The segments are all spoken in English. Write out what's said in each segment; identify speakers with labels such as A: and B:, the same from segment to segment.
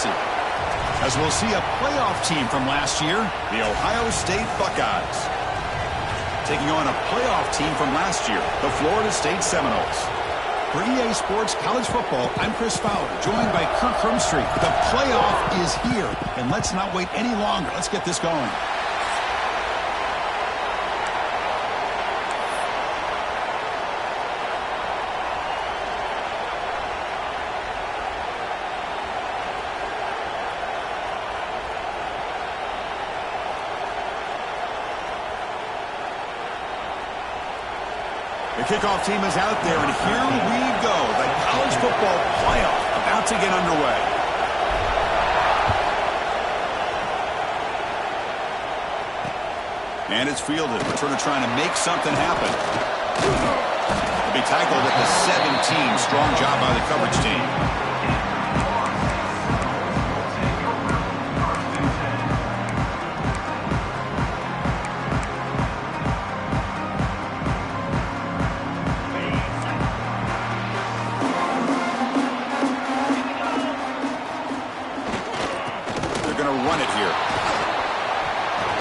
A: controversy, as we'll see a playoff team from last year, the Ohio State Buckeyes, taking on a playoff team from last year, the Florida State Seminoles. For EA Sports College Football, I'm Chris Fowler, joined by Kirk Crumstreet. The playoff is here, and let's not wait any longer. Let's get this going. The kickoff team is out there, and here we go. The college football playoff about to get underway. And it's fielded. Returner trying to make something happen. He'll be tackled at the 17. Strong job by the coverage team. Run it here.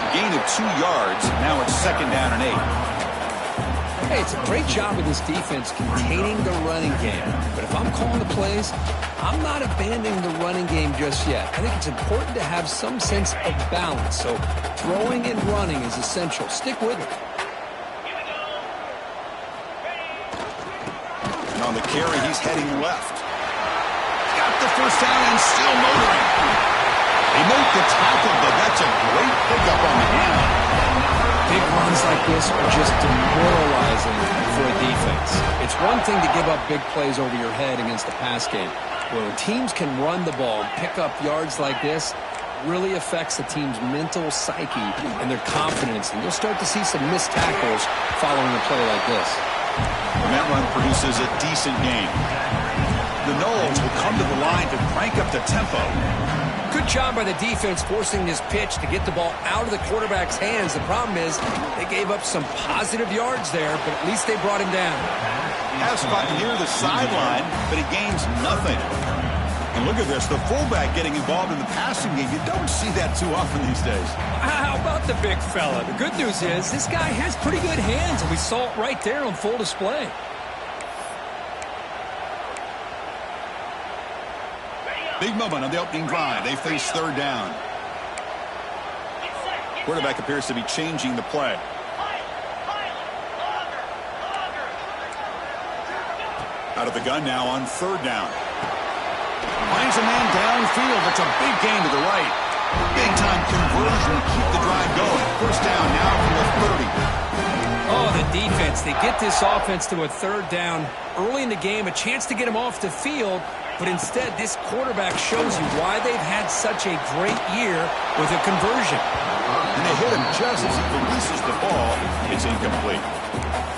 A: Gain of 2 yards. Now it's 2nd down and 8.
B: Hey, it's a great job of this defense containing the running game. But if I'm calling the plays, I'm not abandoning the running game just yet. I think it's important to have some sense of balance. So throwing and running is essential. Stick with it.
A: And on the carry, he's heading left. Got the first down and still motoring. They make the tackle, but that's a great pickup on the ground.
B: Big runs like this are just demoralizing for a defense. It's one thing to give up big plays over your head against the pass game. When teams can run the ball and pick up yards like this, really affects the team's mental psyche and their confidence. And you'll start to see some missed tackles following a play like this.
A: When that run produces a decent gain, the Noles will come to the line to crank up the tempo.
B: Good job by the defense forcing this pitch to get the ball out of the quarterback's hands. The problem is they gave up some positive yards there, but at least they brought him down.
A: Has caught near the sideline, but he gains nothing. And look at this, the fullback getting involved in the passing game. You don't see that too often these days.
B: How about the big fella? The good news is this guy has pretty good hands, and we saw it right there on full display.
A: Big moment on the opening drive. They face 3rd down. Quarterback appears to be changing the play. Out of the gun now on 3rd down. Finds a man downfield. That's a big gain to the right. Big time conversion to keep the drive going. First down now from the 30.
B: Oh, the defense. They get this offense to a 3rd down early in the game. A chance to get him off the field. But instead, this quarterback shows you why they've had such a great year with a conversion.
A: And they hit him just as he releases the ball. It's incomplete.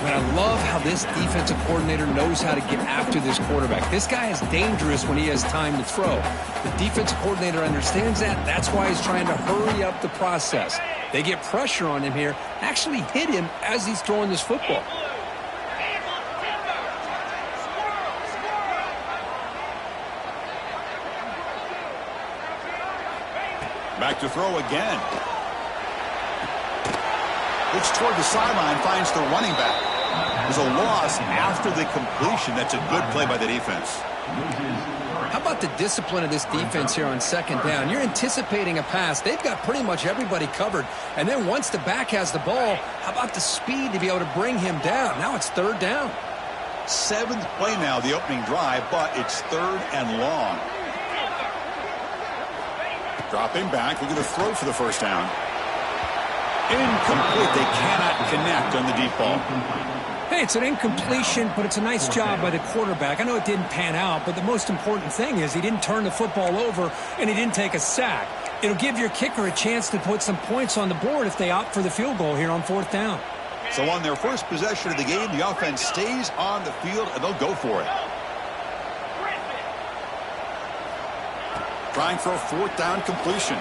B: But I love how this defensive coordinator knows how to get after this quarterback. This guy is dangerous when he has time to throw. The defensive coordinator understands that. That's why he's trying to hurry up the process. They get pressure on him here, actually hit him as he's throwing this football.
A: Back to throw again. Looks toward the sideline, finds the running back. There's a loss after the completion. That's a good play by the defense.
B: How about the discipline of this defense here on 2nd down? You're anticipating a pass. They've got pretty much everybody covered. And then once the back has the ball, how about the speed to be able to bring him down? Now it's 3rd down.
A: 7th play now, the opening drive, but it's 3rd and long. Dropping back, looking to throw for the first down. Incomplete. They cannot connect on the deep ball.
B: Hey, it's an incompletion, but it's a nice job by the quarterback. I know it didn't pan out, but the most important thing is he didn't turn the football over and he didn't take a sack. It'll give your kicker a chance to put some points on the board if they opt for the field goal here on 4th down.
A: So on their first possession of the game, the offense stays on the field and they'll go for it. Trying for a 4th down completion.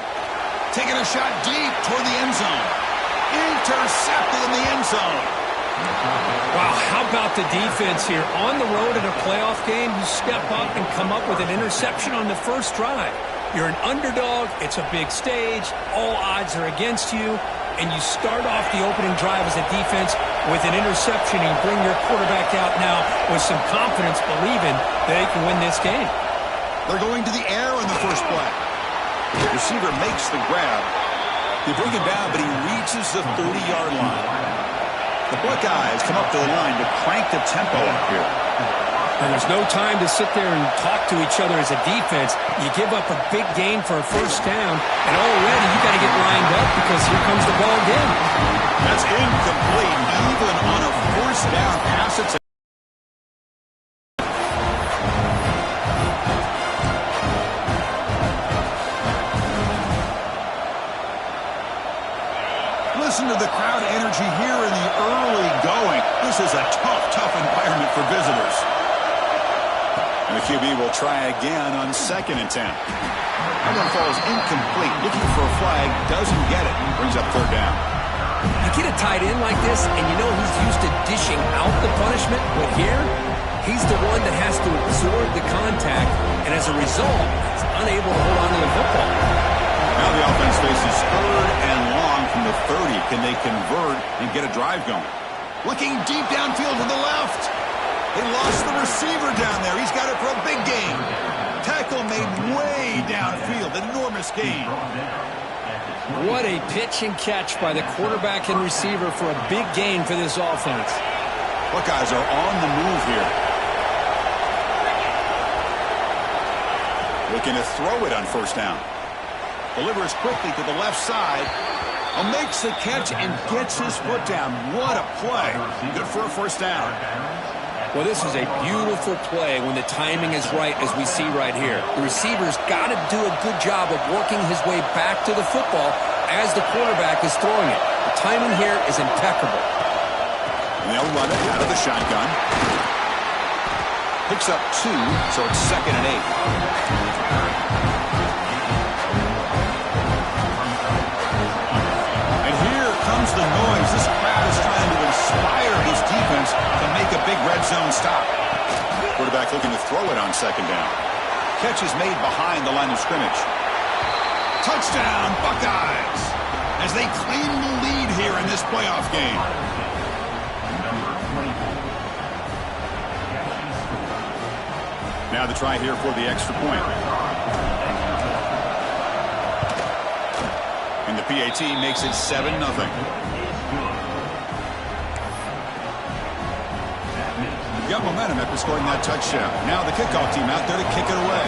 A: Taking a shot deep toward the end zone. Intercepted in the end zone.
B: Wow, how about the defense here? On the road in a playoff game, you step up and come up with an interception on the first drive. You're an underdog. It's a big stage. All odds are against you. And you start off the opening drive as a defense with an interception, and you bring your quarterback out now with some confidence, believing that they can win this game.
A: They're going to the air on the first play. The receiver makes the grab. They bring him down, but he reaches the 30-yard line. The Buckeyes come up to the line to crank the tempo up here.
B: And there's no time to sit there and talk to each other as a defense. You give up a big gain for a first down, and already you got to get lined up because here comes the ball again.
A: That's incomplete, even on a first down pass attempt. Listen to the crowd energy here in the early going. This is a tough environment for visitors. And the QB will try again on 2nd and 10. That one falls incomplete. Looking for a flag, doesn't get it. Brings up 3rd down.
B: You get a tight end like this, and you know he's used to dishing out the punishment, but here, he's the one that has to absorb the contact, and as a result, he's unable to hold on to the football.
A: Now the offense faces 3rd and long from the 30. Can they convert and get a drive going? Looking deep downfield to the left. They lost the receiver down there. He's got it for a big gain. Tackle made way downfield. Enormous gain.
B: What a pitch and catch by the quarterback and receiver for a big gain for this offense.
A: Buckeyes are on the move here. Looking to throw it on 1st down. Delivers quickly to the left side. Makes the catch and gets his foot down. What a play. Good for a 1st down.
B: Well, this is a beautiful play when the timing is right, as we see right here. The receiver's got to do a good job of working his way back to the football as the quarterback is throwing it. The timing here is impeccable.
A: And they'll run it out of the shotgun. Picks up 2, so it's 2nd and 8. And here comes the noise. This crowd is trying to inspire his defense to make a big red zone stop. Quarterback looking to throw it on 2nd down. Catch is made behind the line of scrimmage. Touchdown, Buckeyes, as they claim the lead here in this playoff game. Now the try here for the extra point. And the PAT makes it 7-0. Got momentum after scoring that touchdown. Now the kickoff team out there to kick it away.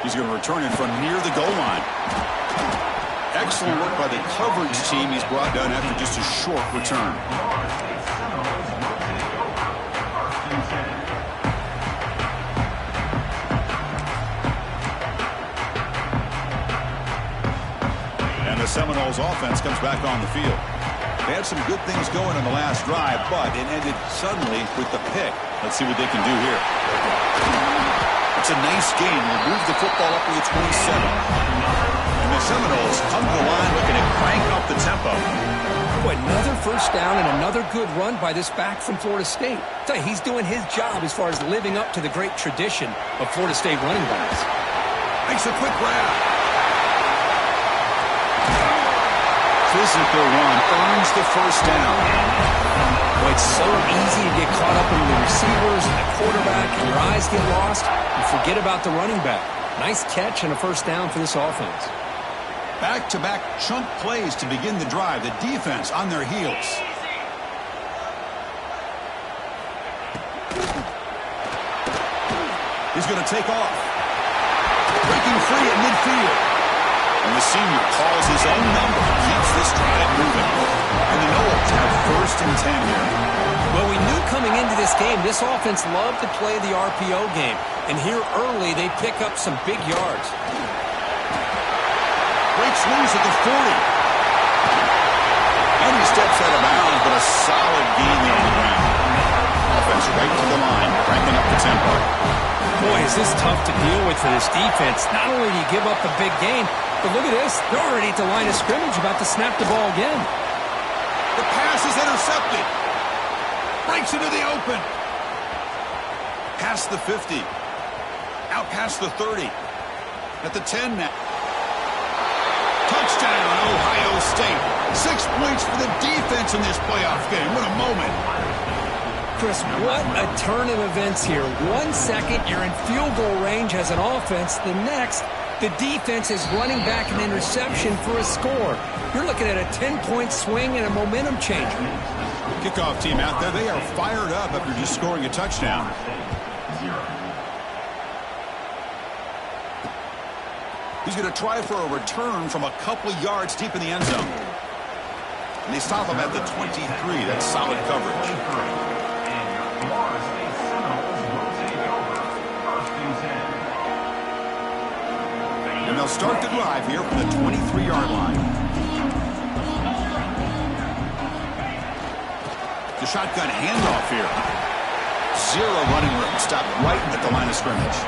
A: He's going to return it from near the goal line. Excellent work by the coverage team. He's brought down after just a short return. And the Seminoles offense comes back on the field. They had some good things going on the last drive, but it ended suddenly with the pick. Let's see what they can do here. It's a nice game. We'll move the football up to the 27. And the Seminoles come to the line looking to crank up the tempo.
B: Boy, another first down and another good run by this back from Florida State. I tell you, he's doing his job as far as living up to the great tradition of Florida State running backs.
A: Makes a quick grab. Physical run earns the first down.
B: Boy, it's so easy to get caught up in the receivers and the quarterback, and your eyes get lost. You forget about the running back. Nice catch and a first down for this offense.
A: Back-to-back chunk plays to begin the drive. The defense on their heels. He's going to take off. Breaking free at midfield. And the senior calls his own number. Keeps this drive moving. And the Noles have 1st and 10 here.
B: Well, we knew coming into this game, this offense loved to play the RPO game. And here early, they pick up some big yards.
A: Breaks loose at the 40. And he steps out of bounds, but a solid gain there on the ground. Offense right to the line, cranking up the tempo.
B: Boy, is this tough to deal with for this defense. Not only do you give up a big gain, but look at this. They're already at the line of scrimmage about to snap the ball again.
A: The pass is intercepted. intercepted. Breaks into the open. Past the 50. Out past the 30. At the 10 now. Touchdown, Ohio State. 6 points for the defense in this playoff game. What a moment.
B: Chris, what a turn of events here. 1 second, you're in field goal range as an offense. The next, the defense is running back an interception for a score. You're looking at a 10-point swing and a momentum changer.
A: Kickoff team out there, they are fired up after just scoring a touchdown. He's going to try for a return from a couple of yards deep in the end zone. And they stop him at the 23. That's solid coverage. And they'll start the drive here from the 23-yard line. The shotgun handoff here. Zero running room. Stopped right at the line of scrimmage.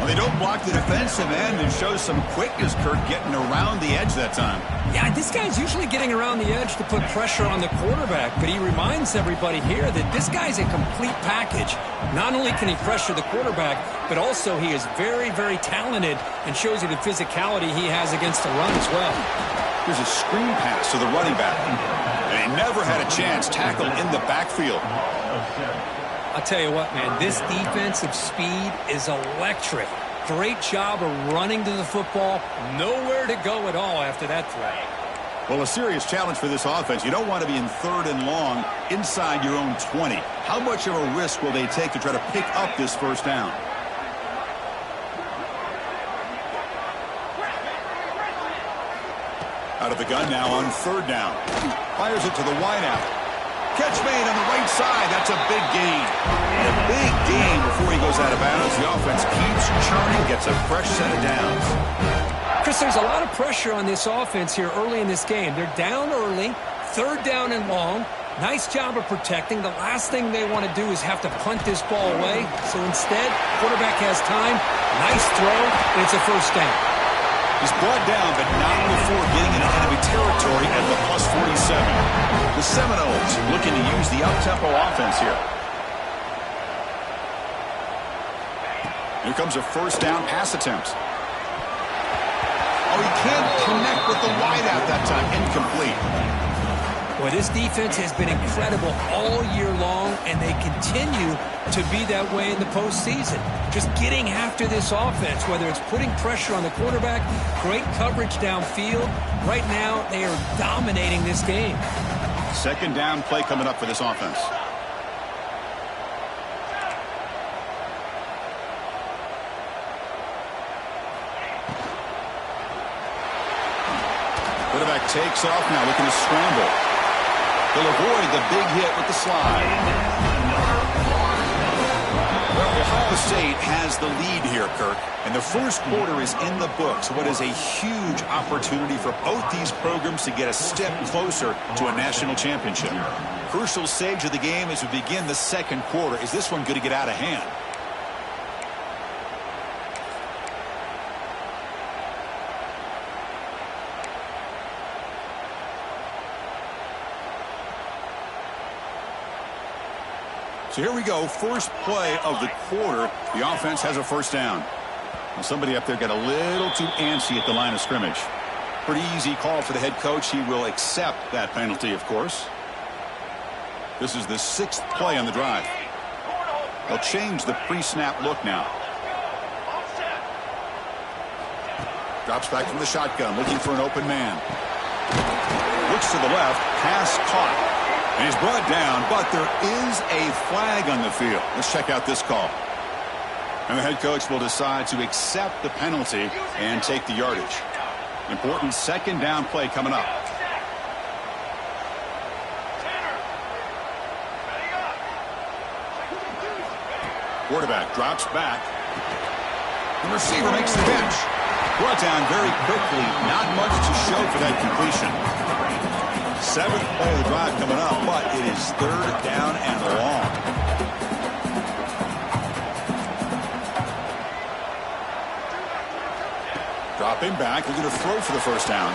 A: They don't block the defensive end and show some quickness, Kirk, getting around the edge that time.
B: Yeah, this guy's usually getting around the edge to put pressure on the quarterback, but he reminds everybody here that this guy's a complete package. Not only can he pressure the quarterback, but also he is very, very talented and shows you the physicality he has against the run as well.
A: Here's a screen pass to the running back. And he never had a chance tackled in the backfield.
B: I'll tell you what, man, this defensive speed is electric. Great job of running to the football. Nowhere to go at all after that throw.
A: Well, a serious challenge for this offense. You don't want to be in 3rd and long inside your own 20. How much of a risk will they take to try to pick up this first down? Out of the gun now on 3rd down. Fires it to the wideout. Catch made on the right side. That's a big gain. And a big gain before he goes out of bounds. The offense keeps churning, gets a fresh set of downs.
B: Chris, there's a lot of pressure on this offense here early in this game. They're down early, 3rd down and long. Nice job of protecting. The last thing they want to do is have to punt this ball away. So instead, quarterback has time. Nice throw, and it's a first down.
A: He's brought down, but not before getting into enemy territory at the plus 47. The Seminoles looking to use the up-tempo offense here. Here comes a first down pass attempt. Oh, he can't connect with the wideout that time. Incomplete.
B: Boy, this defense has been incredible all year long, and they continue to be that way in the postseason. Just getting after this offense, whether it's putting pressure on the quarterback, great coverage downfield. Right now, they are dominating this game.
A: 2nd down play coming up for this offense. Quarterback takes off now, looking to scramble. He'll avoid the big hit with the slide. Well, Ohio State has the lead here, Kirk, and the first quarter is in the books. What is a huge opportunity for both these programs to get a step closer to a national championship. Crucial stage of the game as we begin the 2nd quarter. Is this one going to get out of hand? So here we go, first play of the quarter. The offense has a first down. Well, somebody up there got a little too antsy at the line of scrimmage. Pretty easy call for the head coach. He will accept that penalty, of course. This is the 6th play on the drive. They'll change the pre-snap look now. Drops back from the shotgun, looking for an open man. Looks to the left, pass caught. And he's brought down, but there is a flag on the field. Let's check out this call. And the head coach will decide to accept the penalty and take the yardage. Important 2nd down play coming up. Quarterback drops back. The receiver makes the catch. Brought down very quickly. Not much to show for that completion. 7th play of the drive coming up, but it is 3rd down and long. Dropping back, looking to throw for the first down.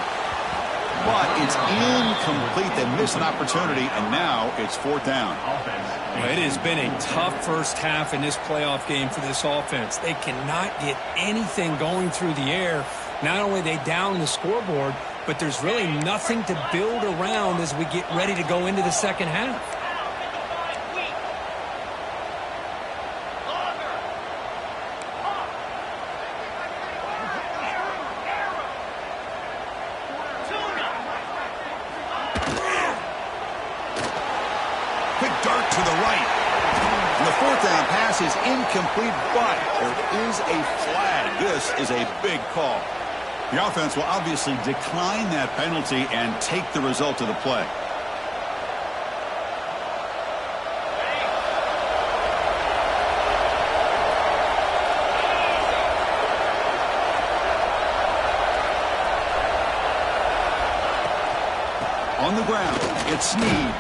A: but it's incomplete. They missed an opportunity, and now it's fourth down.
B: Well, it has been a tough first half in this playoff game for this offense. They cannot get anything going through the air. Not only are they down the scoreboard, but there's really nothing to build around as we get ready to go into the second half.
A: Dart to the right. And the fourth down pass is incomplete, but there is a flag. This is a big call. The offense will obviously decline that penalty and take the result of the play. On the ground, it's Snead.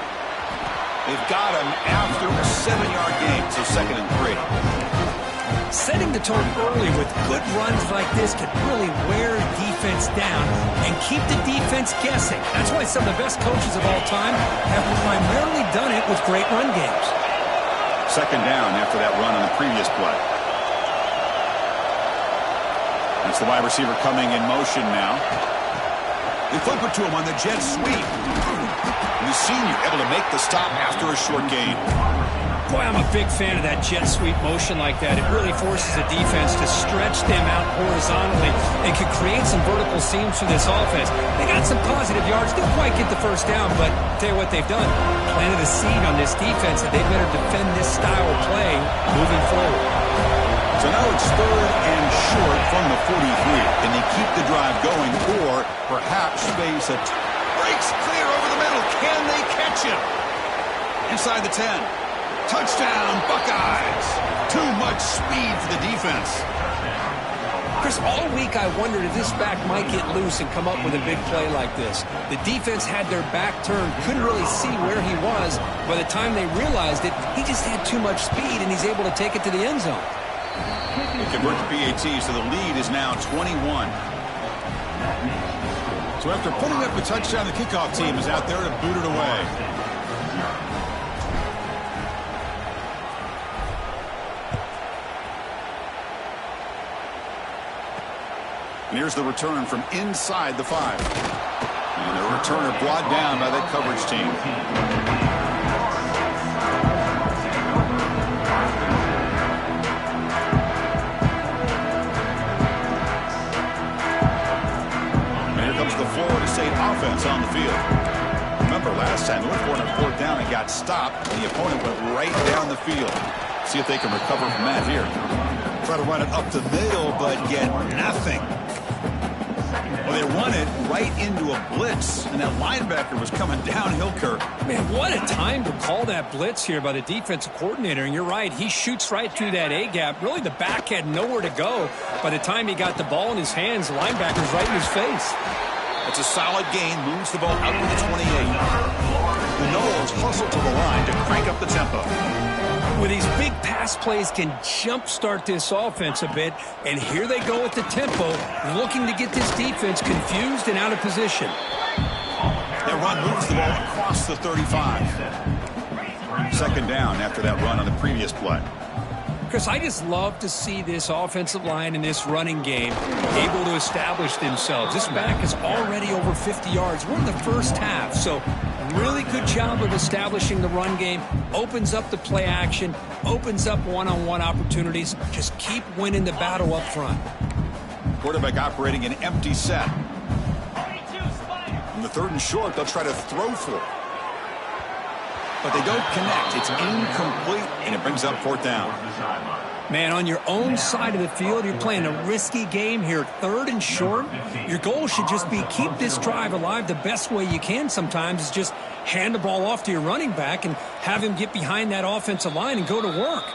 A: They've got him after a 7-yard gain, so 2nd and 3.
B: Setting the tone early with good runs like this can really wear defense down and keep the defense guessing. That's why some of the best coaches of all time have primarily done it with great run games.
A: 2nd down after that run on the previous play. That's the wide receiver coming in motion now. They flip it to him on the jet sweep. And the senior able to make the stop after a short gain.
B: Boy, I'm a big fan of that jet sweep motion like that. It really forces the defense to stretch them out horizontally and can create some vertical seams for this offense. They got some positive yards. Didn't quite get the first down, but I'll tell you what they've done. Planted a seed on this defense that they better defend this style of play moving forward.
A: So now it's 3rd and short from the 43. Can they keep the drive going or perhaps face a breaks clear over the middle? Can they catch him? Inside the 10. Touchdown, Buckeyes. Too much speed for the defense.
B: Chris, all week I wondered if this back might get loose and come up with a big play like this. The defense had their back turned, couldn't really see where he was. By the time they realized it, he just had too much speed, and he's able to take it to the end zone.
A: They convert to PAT, so the lead is now 21. So after putting up a touchdown, the kickoff team is out there to boot it away. And here's the return from inside the 5. And the returner brought down by that coverage team. The Florida State offense on the field. Remember last time, they went for it on 4th down and got stopped, and the opponent went right down the field. See if they can recover from that here. Try to run it up the middle, but get nothing. Well, they run it right into a blitz, and that linebacker was coming downhill, Kirk.
B: Man, what a time to call that blitz here by the defensive coordinator. And you're right, he shoots right through that A-gap. Really, the back had nowhere to go. By the time he got the ball in his hands, the linebacker's right in his face.
A: It's a solid gain, moves the ball out to the 28. The Noles hustle to the line to crank up the tempo.
B: Well, these big pass plays can jumpstart this offense a bit, and here they go with the tempo, looking to get this defense confused and out of position.
A: Their run moves the ball across the 35. 2nd down after that run on the previous play.
B: Chris, I just love to see this offensive line in this running game able to establish themselves. This back is already over 50 yards. We're in the first half, so really good job of establishing the run game. Opens up the play action, opens up one-on-one opportunities. Just keep winning the battle up front.
A: Quarterback operating an empty set. In the 3rd and short, they'll try to throw for it. But they don't connect. It's incomplete, and it brings up 4th down.
B: Man, on your own side of the field, you're playing a risky game here. 3rd and short. Your goal should just be keep this drive alive. The best way you can sometimes is just hand the ball off to your running back and have him get behind that offensive line and go to work.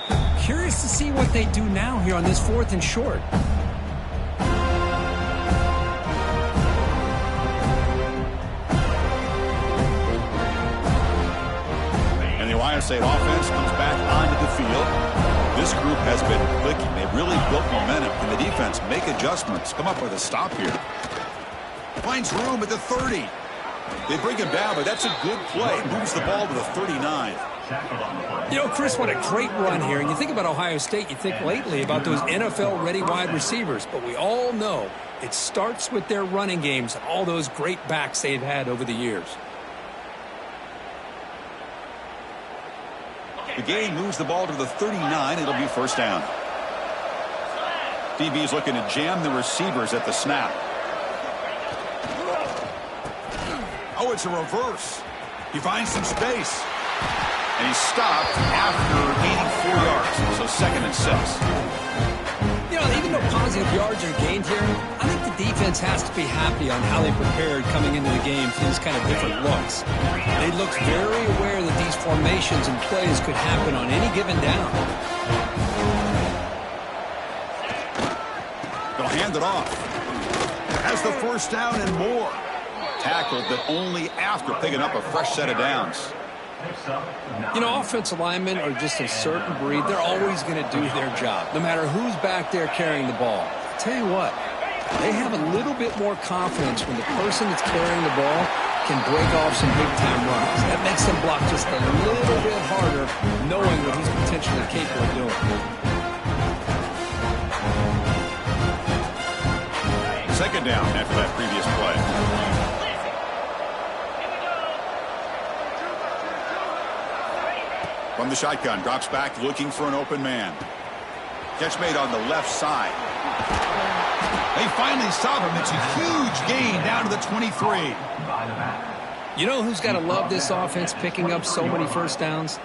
B: Curious to see what they do now here on this 4th and short.
A: Ohio State offense comes back onto the field. This group has been clicking. They've really built momentum. Can the defense make adjustments? Come up with a stop here. Finds room at the 30. They bring him down, but that's a good play. Moves the ball to the 39.
B: You know, Chris, what a great run here. And you think about Ohio State, you think lately about those NFL-ready wide receivers. But we all know it starts with their running games and all those great backs they've had over the years.
A: The game moves the ball to the 39. It'll be first down. DB's looking to jam the receivers at the snap. Oh, it's a reverse. He finds some space. And he's stopped after gaining 4 yards. So 2nd and 6.
B: You know, even though positive yards are gained here, I think the defense has to be happy on how they prepared coming into the game for these kind of different looks. They looked very aware that these formations and plays could happen on any given down.
A: They'll hand it off. Has the first down and more. Tackled, but only after picking up a fresh set of downs.
B: You know, offensive linemen are just a certain breed. They're always going to do their job, no matter who's back there carrying the ball. I'll tell you what, they have a little bit more confidence when the person that's carrying the ball can break off some big-time runs. That makes them block just a little bit harder, knowing what he's potentially capable of doing.
A: Second down after that previous play. From the shotgun, drops back looking for an open man. Catch made on the left side. They finally stop him. It's a huge gain down to the 23.
B: You know who's got to love this offense picking up so many first downs?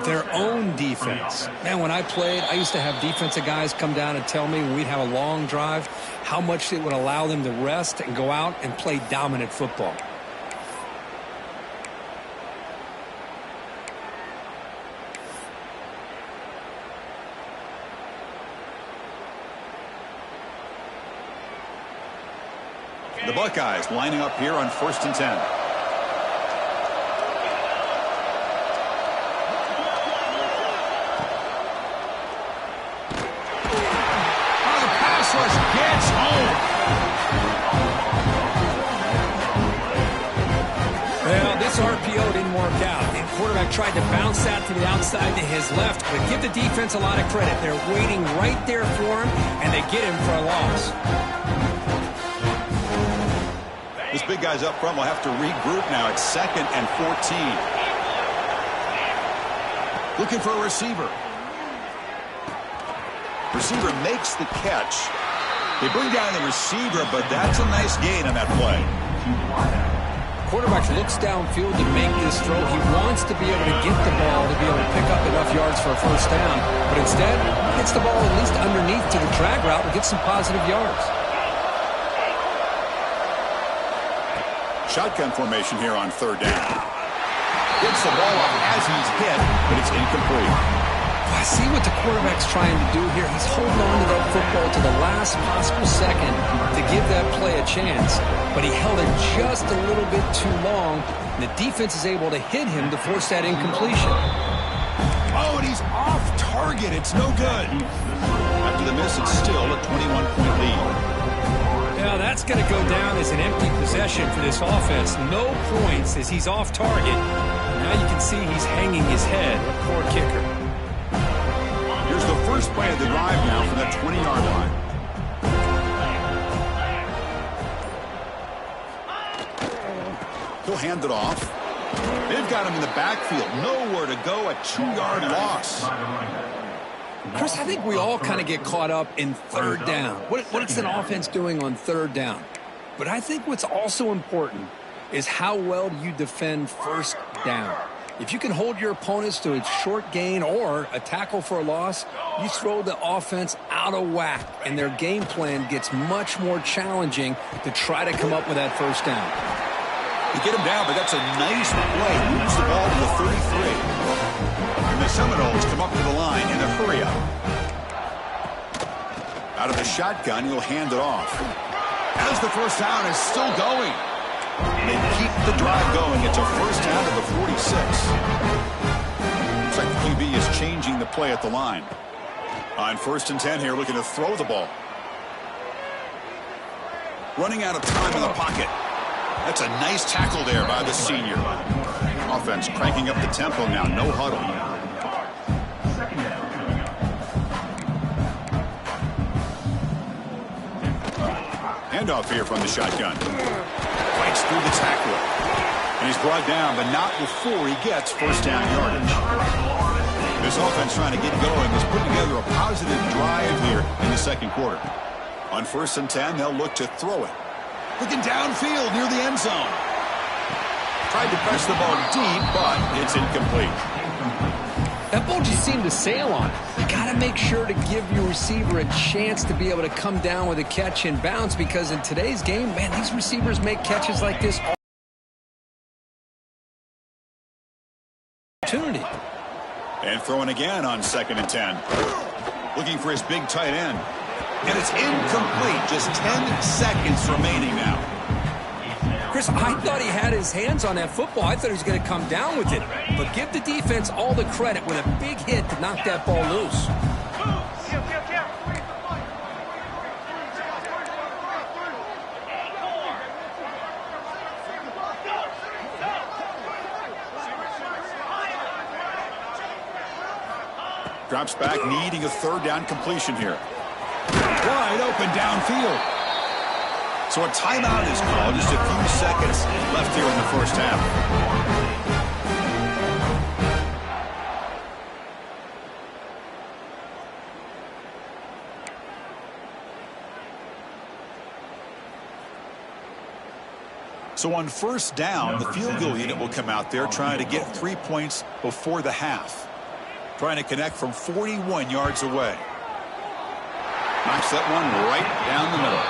B: Their own defense. Man, when I played, I used to have defensive guys come down and tell me when we'd have a long drive how much it would allow them to rest and go out and play dominant football.
A: The Buckeyes lining up here on 1st and 10. Oh, the pass rush gets home.
B: Well, this RPO didn't work out. The quarterback tried to bounce that to the outside to his left, but give the defense a lot of credit. They're waiting right there for him, and they get him for a loss.
A: This big guy's up front will have to regroup now. It's 2nd and 14. Looking for a receiver. Receiver makes the catch. They bring down the receiver, but that's a nice gain on that play.
B: Quarterback looks downfield to make this throw. He wants to be able to get the ball to be able to pick up enough yards for a first down, but instead, he gets the ball at least underneath to the drag route and gets some positive yards.
A: Shotgun formation here on 3rd down. Gets the ball up as he's hit, but it's incomplete.
B: I see what the quarterback's trying to do here. He's holding on to that football to the last possible second to give that play a chance, but he held it just a little bit too long, and the defense is able to hit him to force that incompletion.
A: Oh, and he's off target. It's no good. After the miss, it's still a 21-point lead.
B: Now that's going to go down as an empty possession for this offense. No points as he's off target. Now you can see he's hanging his head. Poor kicker.
A: Here's the first play of the drive now from that 20-yard line. He'll hand it off. They've got him in the backfield. Nowhere to go. A 2-yard loss.
B: Chris, I think we all kind of get caught up in 3rd down. What is an offense doing on 3rd down? But I think what's also important is how well do you defend 1st down. If you can hold your opponents to a short gain or a tackle for a loss, you throw the offense out of whack, and their game plan gets much more challenging to try to come up with that 1st down.
A: You get him down, but that's a nice play. Moves the ball to the 33. And the Seminoles come up to the line in a hurry-up. Out of the shotgun, he'll hand it off. As the first down is still going. They keep the drive going. It's a first down to the 46. Looks like the QB is changing the play at the line. On 1st and 10 here, looking to throw the ball. Running out of time in the pocket. That's a nice tackle there by the senior. Offense cranking up the tempo now. No huddle. Handoff here from the shotgun. Fights through the tackler. And he's brought down, but not before he gets first down yardage. This offense trying to get going is putting together a positive drive here in the second quarter. On 1st and 10, they'll look to throw it. Looking downfield near the end zone. Tried to press the ball deep, but it's incomplete.
B: That ball just seemed to sail on it. You got to make sure to give your receiver a chance to be able to come down with a catch and bounce, because in today's game, man, these receivers make catches like this all opportunity.
A: And throwing again on 2nd and 10. Looking for his big tight end. And it's incomplete. Just 10 seconds remaining now.
B: Chris, I thought he had his hands on that football. I thought he was going to come down with it. But give the defense all the credit with a big hit to knock that ball loose.
A: Drops back, needing a 3rd down completion here. Wide open downfield. So a timeout is called. Just a few seconds left here in the first half. So on 1st down, the field goal unit will come out there trying to get 3 points before the half. Trying to connect from 41 yards away. Knocks that one right down the middle.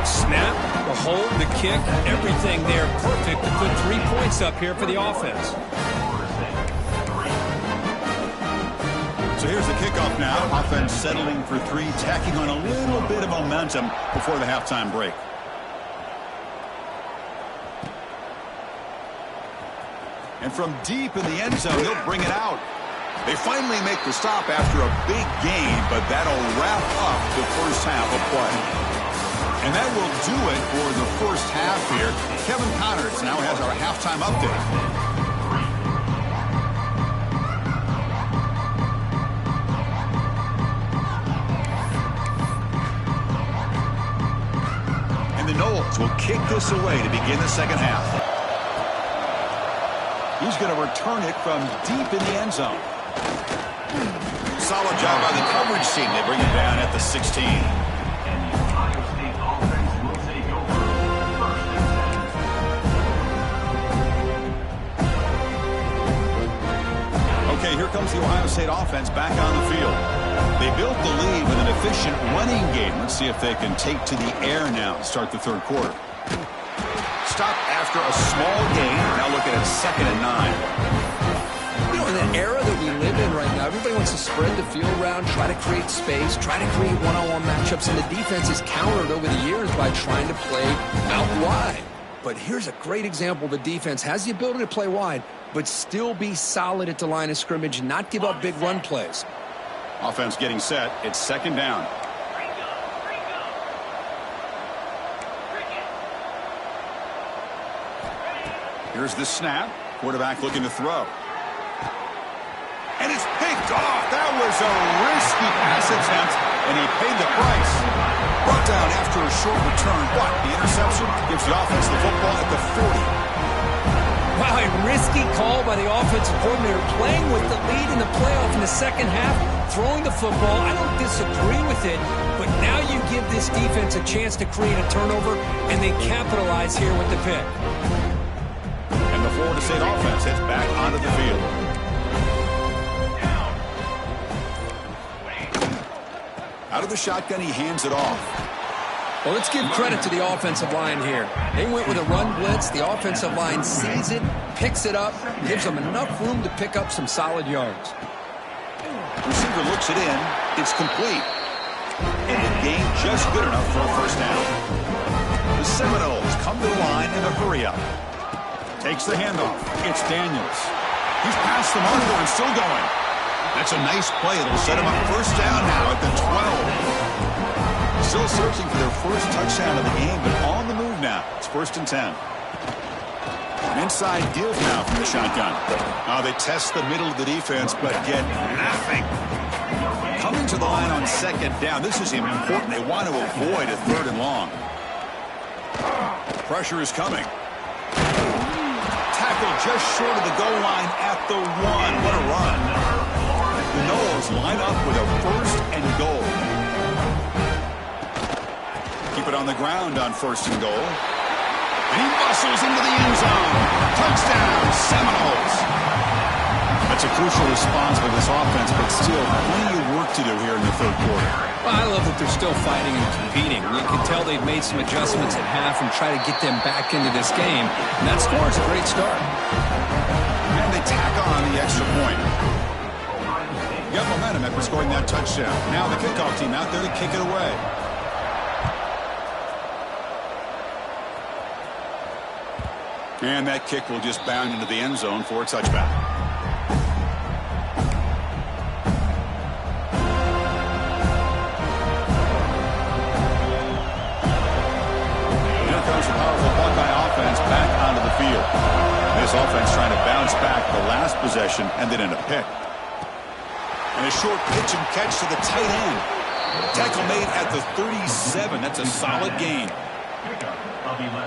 B: Snap, the hold, the kick, everything there perfect to put 3 points up here for the offense.
A: So here's the kickoff now. Offense settling for 3, tacking on a little bit of momentum before the halftime break. And from deep in the end zone, he'll bring it out. They finally make the stop after a big gain, but that'll wrap up the first half of play. And that will do it for the first half here. Kevin Connors now has our halftime update. And the Noles will kick this away to begin the second half. He's going to return it from deep in the end zone. Solid job by the coverage team. They bring it down at the 16. Okay, here comes the Ohio State offense back on the field. They built the lead with an efficient running game. Let's see if they can take to the air now to start the 3rd quarter. Stop after a small gain. Now looking at 2nd and 9.
B: You know, in the era that we live in right now, everybody wants to spread the field around, try to create space, try to create one-on-one matchups, and the defense is countered over the years by trying to play out wide. But here's a great example. The defense has the ability to play wide, but still be solid at the line of scrimmage and not give up big run plays.
A: Offense getting set. It's 2nd down. Here's the snap. Quarterback looking to throw. And it's picked off. That was a risky pass attempt, and he paid the price. Brought down after a short return, but the interception gives the offense the football at the 40.
B: Wow, a risky call by the offensive coordinator, playing with the lead in the playoff in the second half, throwing the football. I don't disagree with it, but now you give this defense a chance to create a turnover, and they capitalize here with the pick.
A: And the Florida State offense heads back onto the field. Out of the shotgun, he hands it off.
B: Well, let's give credit to the offensive line here. They went with a run blitz. The offensive line sees it, picks it up, gives them enough room to pick up some solid yards.
A: Receiver looks it in. It's complete. And the gain just good enough for a first down. The Seminoles come to the line in a hurry-up. Takes the handoff. It's Daniels. He's past the marker and still going. That's a nice play. It'll set him up first down now at the 12. Still searching for their first touchdown of the game, but on the move good now. It's 1st and 10. An inside give now from the shotgun. They test the middle of the defense, but get nothing. Coming to the line on 2nd down. This is important. They want to avoid a 3rd and long. Pressure is coming. Tackle just short of the goal line at the 1. What a run. The Noles line up with a 1st and goal. Keep it on the ground on 1st and goal. And he bustles into the end zone. Touchdown, Seminoles. That's a crucial response by this offense, but still plenty of work to do here in the 3rd quarter.
B: Well, I love that they're still fighting and competing. You can tell they've made some adjustments at half and try to get them back into this game. And that score is a great start.
A: And they tack on the extra point. You got momentum after scoring that touchdown. Now the kickoff team out there to kick it away. And that kick will just bound into the end zone for a touchback. Here comes the powerful Buckeye offense back onto the field. This offense trying to bounce back the last possession and then in a pick. And a short pitch and catch to the tight end. Tackle made at the 37. That's a solid gain.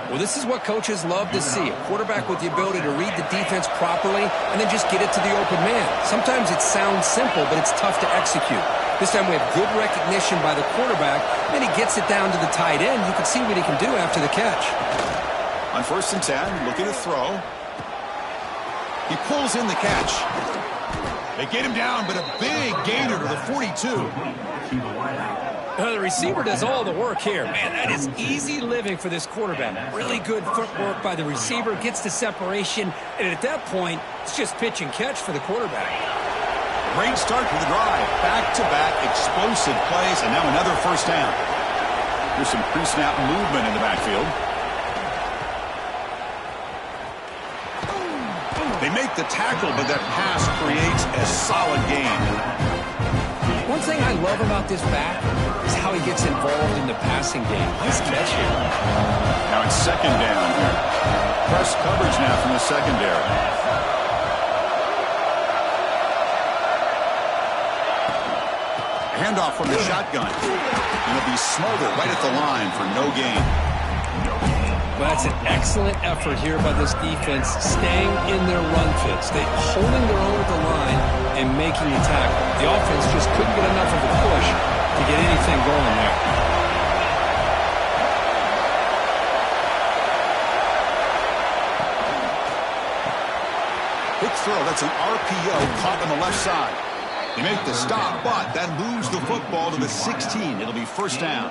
B: Well, this is what coaches love to see. A quarterback with the ability to read the defense properly and then just get it to the open man. Sometimes it sounds simple, but it's tough to execute. This time we have good recognition by the quarterback. Then he gets it down to the tight end. You can see what he can do after the catch.
A: On 1st and 10, looking to throw. He pulls in the catch. They get him down, but a big gainer to the 42.
B: The receiver does all the work here. Man, that is easy living for this quarterback. Really good footwork by the receiver, gets the separation, and at that point, it's just pitch and catch for the quarterback.
A: Great start to the drive. Back-to-back explosive plays, and now another 1st down. There's some pre-snap movement in the backfield. They make the tackle, but that pass creates a solid gain.
B: One thing I love about this back is how he gets involved in the passing game. Nice catch here.
A: Now it's 2nd down here. Press coverage now from the secondary. Handoff from the shotgun. And it'll be smothered right at the line for no gain.
B: Well, that's an excellent effort here by this defense, staying in their run fits. They holding their own at the line and making a tackle. The offense just couldn't get enough of a push to get anything going there.
A: Quick throw. That's an RPO caught on the left side. They make the stop, but that moves the football to the 16. It'll be 1st down.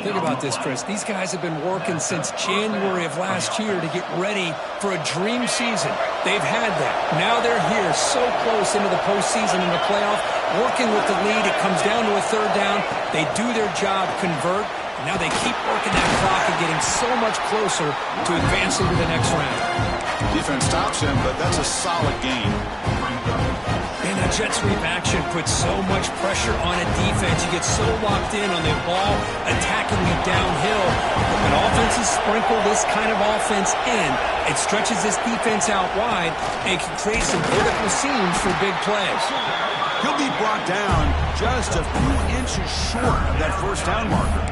B: Think about this, Chris. These guys have been working since January of last year to get ready for a dream season. They've had that. Now they're here so close into the postseason and the playoff, working with the lead. It comes down to a 3rd down. They do their job, convert. And now they keep working that clock and getting so much closer to advancing to the next round.
A: Defense stops him, but that's a solid gain.
B: And that jet sweep action puts so much pressure on a defense. You get so locked in on the ball, attacking you downhill. When offenses sprinkle this kind of offense in, it stretches this defense out wide and can create some vertical seams for big plays.
A: He'll be brought down just a few inches short of that 1st down marker.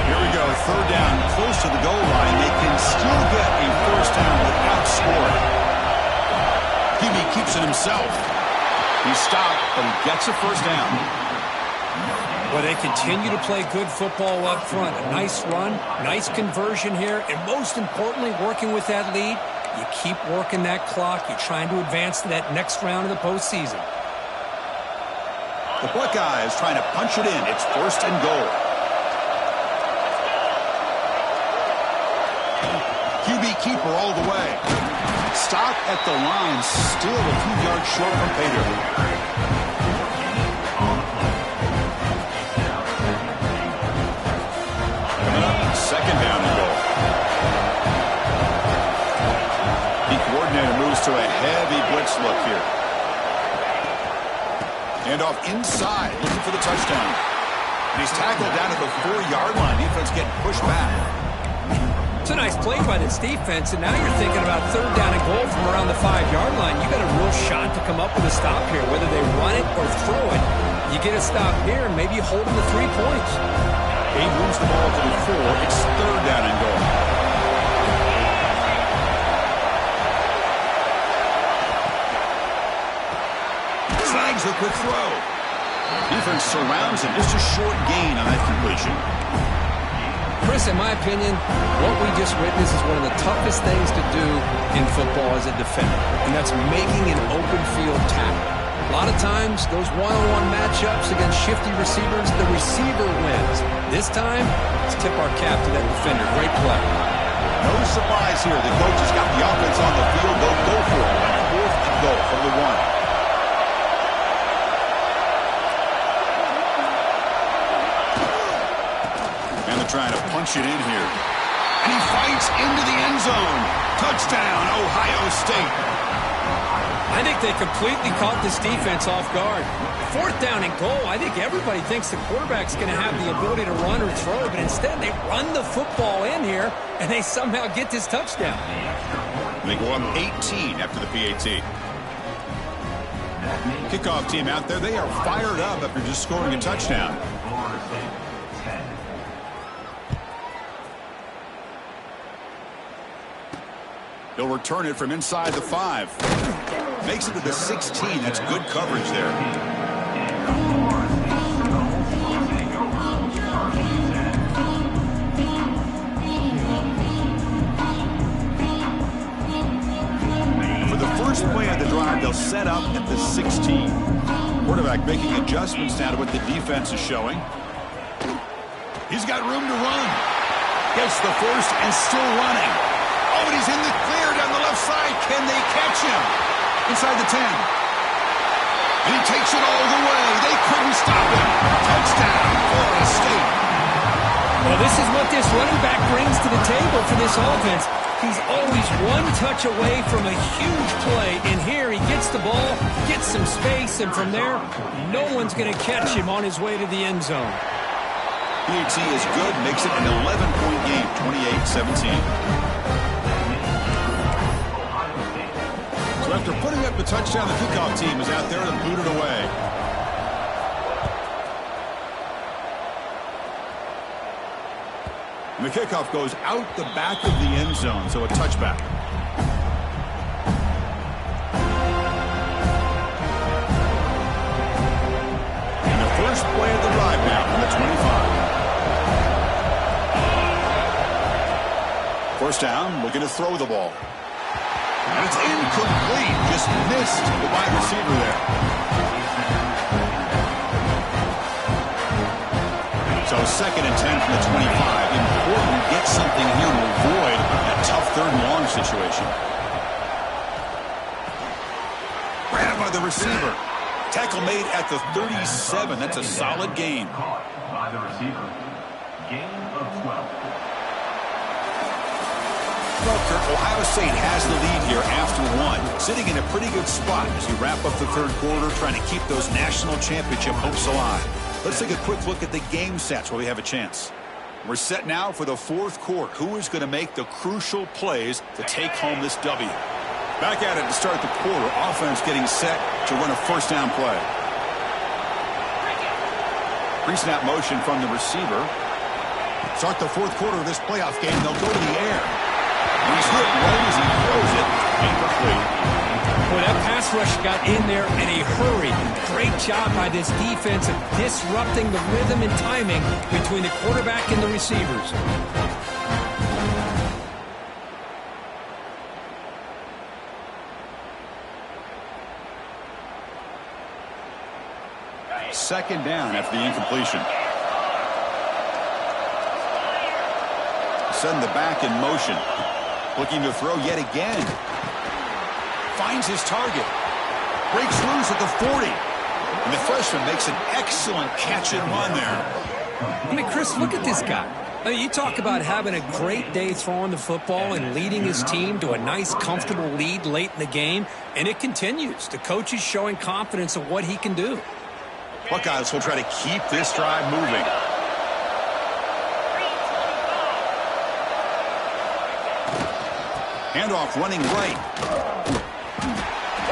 A: Here we go, 3rd down, close to the goal line. They can still get a 1st down without scoring. QB keeps it himself. He stopped, but he gets a 1st down.
B: Well, they continue to play good football up front. A nice run, nice conversion here, and most importantly, working with that lead, you keep working that clock. You're trying to advance to that next round of the postseason.
A: The Buckeyes trying to punch it in. It's 1st and goal. QB keeper all the way. Stop at the line, still a few yards short from pay dirt. Coming up, 2nd down and goal. The coordinator moves to a heavy blitz look here. And off inside, looking for the touchdown. And he's tackled down at the 4-yard line. Defense getting pushed back.
B: It's a nice play by this defense, and now you're thinking about third down and goal from around the 5-yard line. You got a real shot to come up with a stop here, whether they run it or throw it. You get a stop here, and maybe you hold them to 3 points.
A: He moves the ball to the 4. It's third down and goal. Snags the quick throw. Defense surrounds him. Just a short gain on that completion.
B: Chris, in my opinion, what we just witnessed is one of the toughest things to do in football as a defender, and that's making an open field tackle. A lot of times, those one-on-one matchups against shifty receivers, the receiver wins. This time, let's tip our cap to that defender. Great play.
A: No surprise here. The coach has got the offense on the field. They'll go for it on 4th and goal from the 1. Trying to punch it in here. And he fights into the end zone. Touchdown, Ohio State.
B: I think they completely caught this defense off guard. 4th down and goal. I think everybody thinks the quarterback's going to have the ability to run or throw, but instead they run the football in here, and they somehow get this touchdown.
A: They go up 18 after the PAT. Kickoff team out there, they are fired up after just scoring a touchdown. He'll return it from inside the 5. Makes it to the 16. That's good coverage there. For the first play of the drive, they'll set up at the 16. Quarterback making adjustments now to what the defense is showing. He's got room to run. Gets the first and still running. Oh, and he's in the clear down the left side. Can they catch him? Inside the 10. And he takes it all the way. They couldn't stop him. Touchdown, Florida State.
B: Well, this is what this running back brings to the table for this offense. He's always one touch away from a huge play. And here he gets the ball, gets some space, and from there, no one's going to catch him on his way to the end zone.
A: PAT is good. Makes it an 11-point game, 28-17. After putting up the touchdown, the kickoff team is out there and booted away. And the kickoff goes out the back of the end zone, so a touchback. And the first play of the drive now from the 25. First down, looking to throw the ball. And it's incomplete. Just missed the wide receiver there. So 2nd and 10 from the 25. Important to get something here to avoid that tough 3rd and long situation. Grabbed by the receiver. Tackle made at the 37. That's a solid gain.
C: Caught by the receiver. Gain of 12.
A: Ohio State has the lead here after 1, sitting in a pretty good spot as we wrap up the 3rd quarter, trying to keep those national championship hopes alive. Let's take a quick look at the game sets while we have a chance. We're set now for the 4th quarter. Who is going to make the crucial plays to take home this W? Back at it to start the quarter. Offense getting set to run a first down play. Pre-snap motion from the receiver. Start the 4th quarter of this playoff game. They'll go to the air. And he's hit right as he throws it. Incomplete.
B: Boy, that pass rush got in there in a hurry. Great job by this defense of disrupting the rhythm and timing between the quarterback and the receivers.
A: Second down after the incompletion. Send the back in motion. Looking to throw yet again. Finds his target. Breaks loose at the 40. And the freshman makes an excellent catch and run there.
B: I mean, Chris, look at this guy. I mean, you talk about having a great day throwing the football and leading his team to a nice, comfortable lead late in the game, and it continues. The coach is showing confidence of what he can do.
A: Buckeyes will try to keep this drive moving. Handoff running right.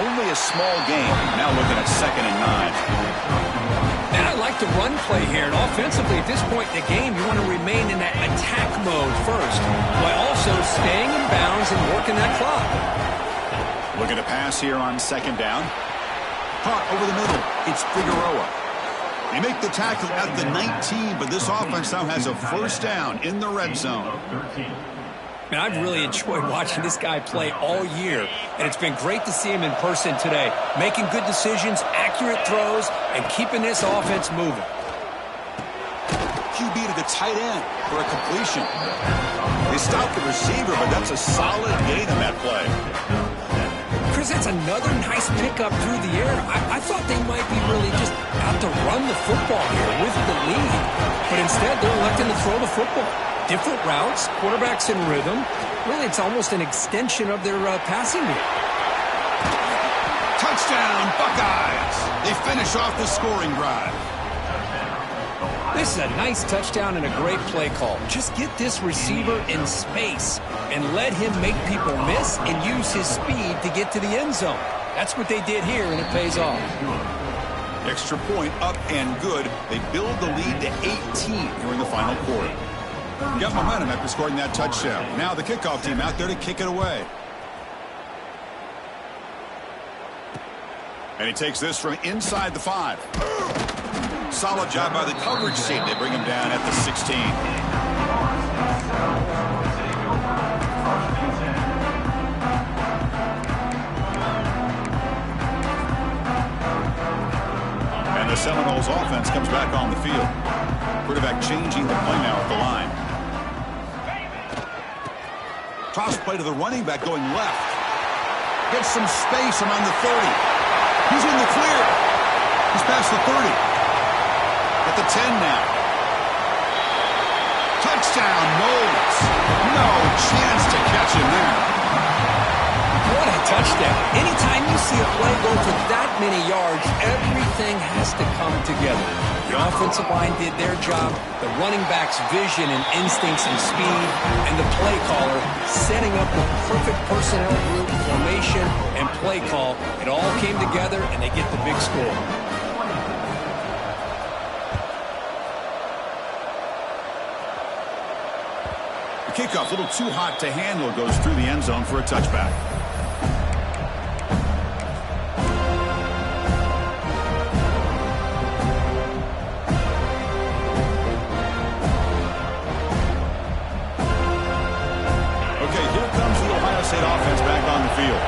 A: Only a small gain. Now looking at 2nd and 9.
B: And I like the run play here. And offensively, at this point in the game, you want to remain in that attack mode first, while also staying in bounds and working that clock.
A: Looking to pass here on 2nd down. Caught over the middle. It's Figueroa. They make the tackle at the 19, but this offense now has a 1st down in the red zone.
B: Man, I've really enjoyed watching this guy play all year, and it's been great to see him in person today, making good decisions, accurate throws, and keeping this offense moving.
A: QB to the tight end for a completion. They stopped the receiver, but that's a solid gain on that play.
B: Chris, that's another nice pickup through the air. I thought they might be really just out to run the football here with the lead, but instead they're electing to throw the football. Different routes, quarterbacks in rhythm. Really, it's almost an extension of their passing game.
A: Touchdown, Buckeyes! They finish off the scoring drive.
B: This is a nice touchdown and a great play call. Just get this receiver in space and let him make people miss and use his speed to get to the end zone. That's what they did here, and it pays off.
A: Extra point up and good. They build the lead to 18 during the final quarter. Got momentum after scoring that touchdown. Now the kickoff team out there to kick it away. And he takes this from inside the 5. Solid job by the coverage team. They bring him down at the 16. And the Seminoles offense comes back on the field. Quarterback changing the play now at the line. Toss play to the running back going left. Gets some space around the 30. He's in the clear. He's past the 30. At the 10 now. Touchdown, Knowles. No chance to catch him there.
B: What a touchdown. Anytime you see a play go for that many yards, everything has to come together. The offensive line did their job, the running back's vision and instincts and speed, and the play caller setting up the perfect personnel group, formation, and play call. It all came together, and they get the big score.
A: The kickoff, a little too hot to handle, goes through the end zone for a touchback. State offense back on the field.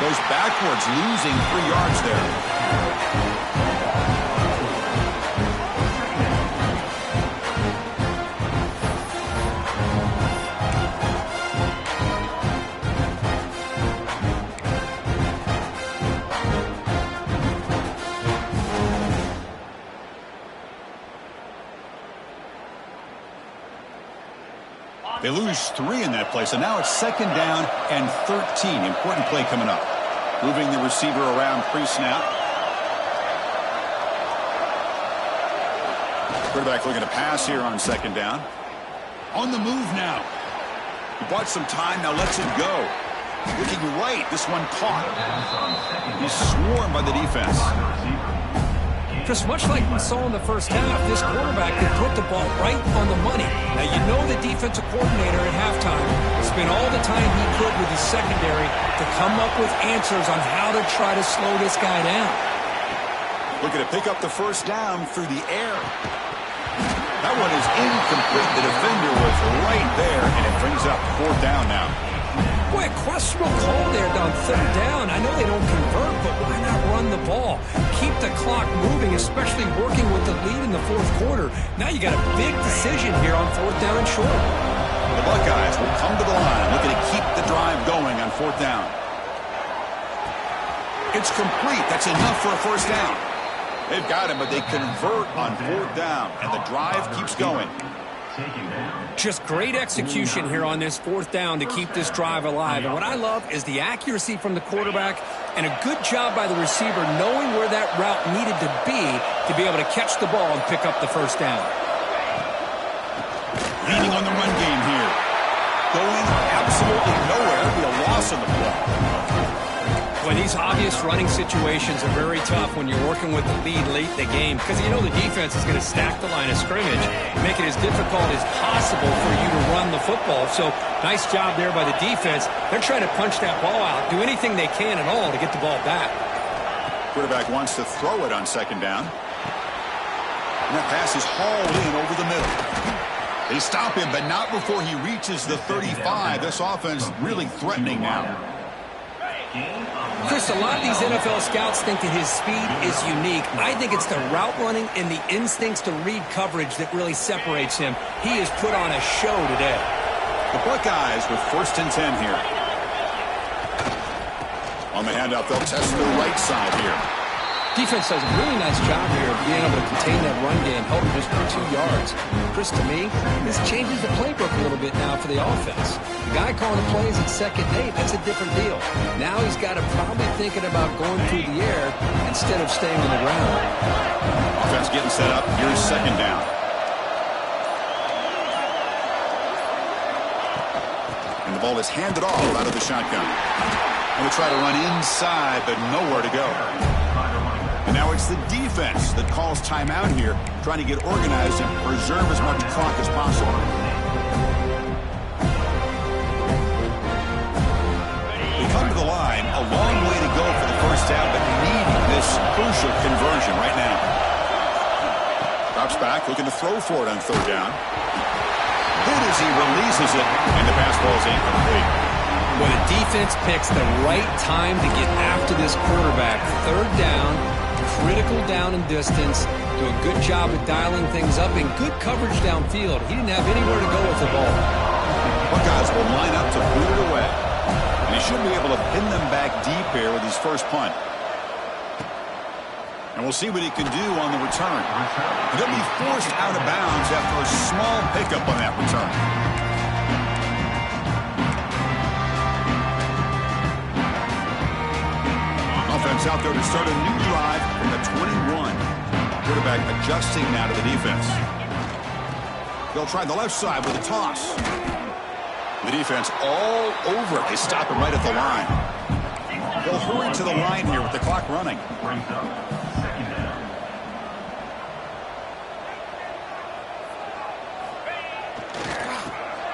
A: Goes backwards, losing 3 yards there. They lose 3 in that play, so now it's 2nd down and 13. Important play coming up. Moving the receiver around pre-snap. Quarterback looking to pass here on 2nd down. On the move now. He bought some time, now lets it go. Looking right, this one caught. He's swarmed by the defense.
B: Just much like we saw in the first half, this quarterback can put the ball right on the money. Now, you know the defensive coordinator at halftime spent all the time he could with his secondary to come up with answers on how to try to slow this guy down.
A: Looking to pick up the 1st down through the air. That one is incomplete. The defender was right there, and it brings up 4th down now.
B: Boy, a questionable call there on 3rd down. I know they don't convert, but why not run the ball? Keep the clock moving, especially working with the lead in the 4th quarter. Now you got a big decision here on 4th down and short.
A: The Buckeyes will come to the line, looking to keep the drive going on 4th down. It's complete. That's enough for a 1st down. They've got him, but they convert on 4th down, and the drive keeps going.
C: taking down.
B: Just great execution here on this fourth down to keep this drive alive. And what I love is the accuracy from the quarterback and a good job by the receiver knowing where that route needed to be able to catch the ball and pick up the first down.
A: Leaning on the run game here. Going absolutely nowhere. It'll be a loss in the play.
B: Well, these obvious running situations are very tough when you're working with the lead late in the game because you know the defense is going to stack the line of scrimmage, make it as difficult as possible for you to run the football. So nice job there by the defense. They're trying to punch that ball out, do anything they can at all to get the ball back.
A: Quarterback wants to throw it on second down. And that pass is hauled in over the middle. They stop him, but not before he reaches the 35. This offense really threatening now.
B: Chris, a lot of these NFL scouts think that his speed is unique. I think it's the route running and the instincts to read coverage that really separates him. He has put on a show today.
A: The Buckeyes with 1st and 10 here. On the handoff, they'll test the right side here.
B: Defense does a really nice job here of being able to contain that run game, held him just for 2 yards. Chris, to me, this changes the playbook a little bit now for the offense. The guy calling the plays at 2nd and 8, that's a different deal. Now he's got to probably thinking about going through the air instead of staying on the ground.
A: Offense getting set up. Here's 2nd down. And the ball is handed off out of the shotgun. And we'll try to run inside, but nowhere to go. And now it's the defense that calls timeout here, trying to get organized and preserve as much clock as possible. They come to the line, a long way to go for the first down, but needing this crucial conversion right now. Drops back, looking to throw for it on 3rd down. Hit as he releases it, and the pass ball is incomplete.
B: When a defense picks the right time to get after this quarterback, 3rd down, critical down and distance, do a good job of dialing things up, and good coverage downfield. He didn't have anywhere to go with the ball.
A: Buckeyes will line up to boot it away. And he should be able to pin them back deep here with his first punt. And we'll see what he can do on the return. And he'll be forced out of bounds after a small pickup on that return. Offense out there to start a new drive from the 21. Quarterback adjusting now to the defense. They'll try the left side with a toss. The defense all over it. They stop him right at the line. They'll hurry to the line here with the clock running.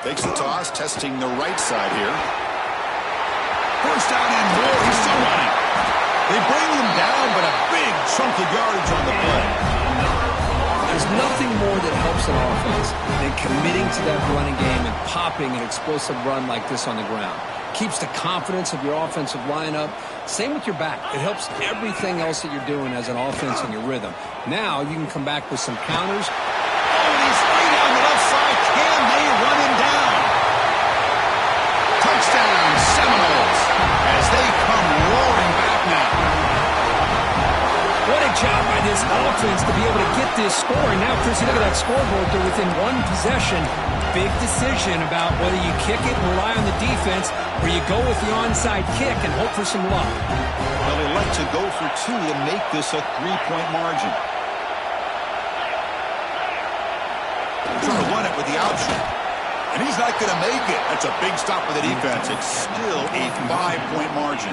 A: Takes the toss, testing the right side here. First down and more. He's still running. They bring him down, but a big chunk of yardage on the play.
B: There's nothing more that helps an offense than committing to that running game and popping an explosive run like this on the ground. Keeps the confidence of your offensive lineup. Same with your back. It helps everything else that you're doing as an offense and your rhythm. Now you can come back with some counters.
A: Oh, and he's free down the left side. Can they run him down? Touchdown, Seminoles, as they come roaring back now.
B: What a job by this offense to be able to get this score. And now, Chris, you look at that scoreboard. They're within one possession. Big decision about whether you kick it and rely on the defense or you go with the onside kick and hope for some luck.
A: Well, they like to go for 2 to make this a 3-point margin. Trying to run it with the option. And he's not going to make it. That's a big stop for the defense. It's still a 5-point margin.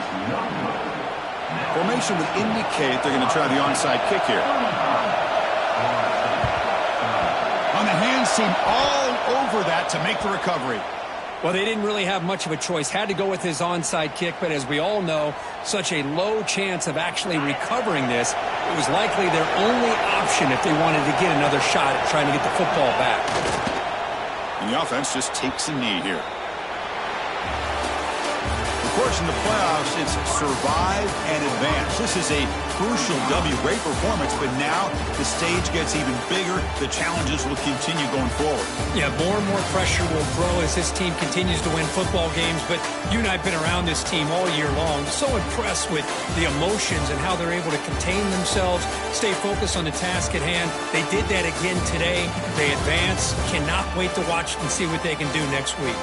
A: Formation would indicate they're going to try the onside kick here. On the hands team all over that to make the recovery.
B: Well, they didn't really have much of a choice. Had to go with his onside kick, but as we all know, such a low chance of actually recovering this. It was likely their only option if they wanted to get another shot at trying to get the football back.
A: And the offense just takes a knee here. Of course, in the playoffs, it's survive and advance. This is a crucial W. Great performance, but now the stage gets even bigger. The challenges will continue going forward.
D: Yeah, more and more pressure will grow as this team continues to win football games. But you and I have been around this team all year long. So impressed with the emotions and how they're able to contain themselves, stay focused on the task at hand. They did that again today. They advance. Cannot wait to watch and see what they can do next week.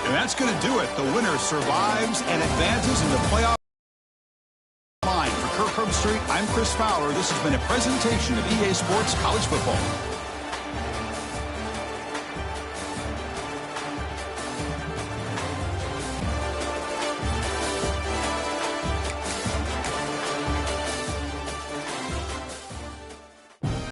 A: And that's going to do it. The winner survives and advances in the playoff line. For Kirk Herbstreit, I'm Chris Fowler. This has been a presentation of EA Sports College Football.